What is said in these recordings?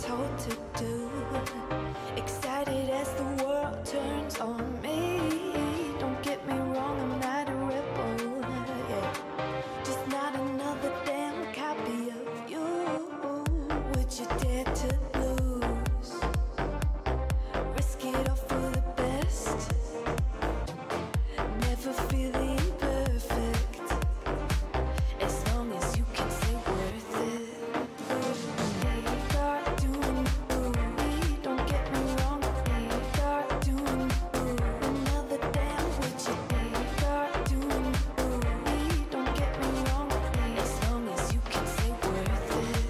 told to do. Excited as the world turns on me. Don't get me wrong, I'm not a rebel, yeah. Just not another damn copy of you. Would you dare to lose? Risk it all for the best. Never feeling perfect. As long as you can say worth it. Start doing don't get me wrong. Start doing another damn would you start doing don't get me wrong. As long as you can say worth it.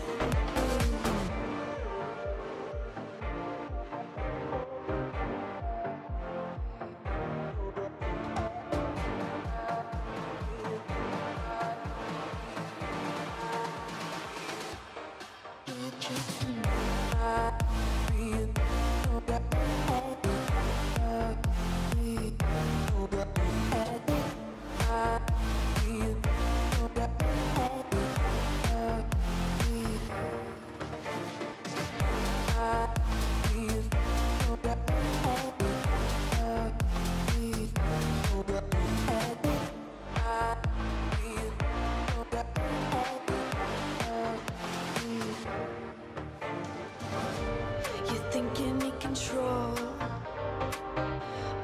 You think you need control,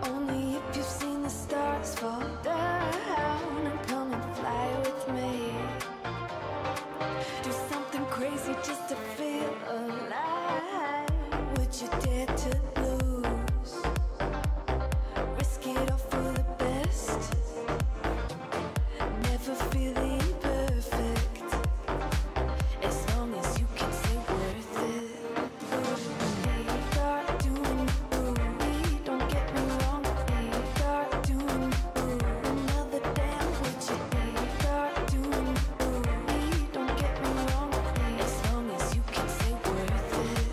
only if you've seen the stars fall down. And come and fly with me. Do something crazy just to feel alive. Would you dare to lose? Risk it all for the best. Never feeling perfect. As long as you can say worth it. Start doing don't get me wrong. Start doing another damn would you start doing don't get me wrong. As long as you can say worth it.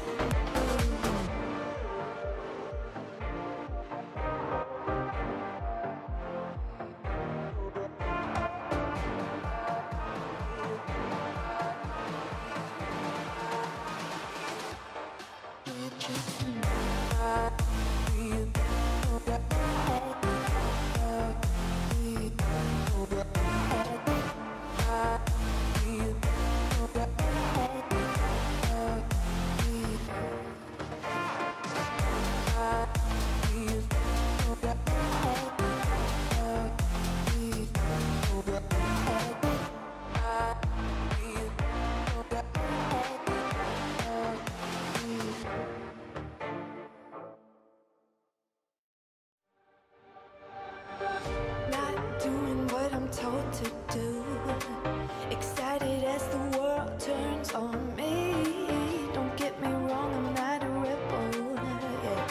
Not doing what I'm told to do. Excited as the world turns on me. Don't get me wrong, I'm not a rebel, yeah.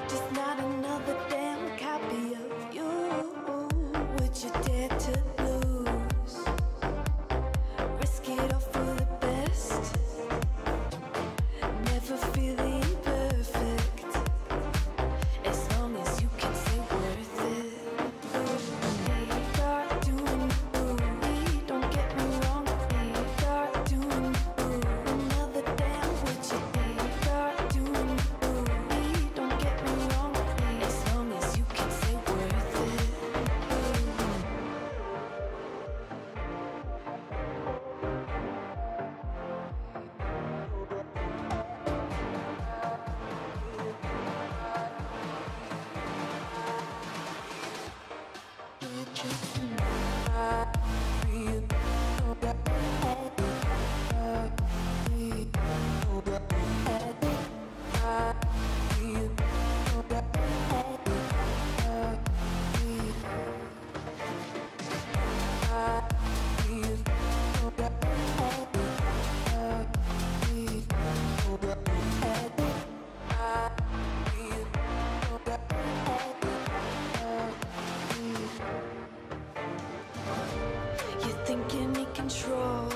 Just not another damn copy of you. Would you dare to lose? Risk it all for the best. Never feeling perfect. As long as you can say worth it. Start doing don't get me wrong. Start doing another damn would you start doing don't get me wrong. As long as you can say worth it. You think you need control,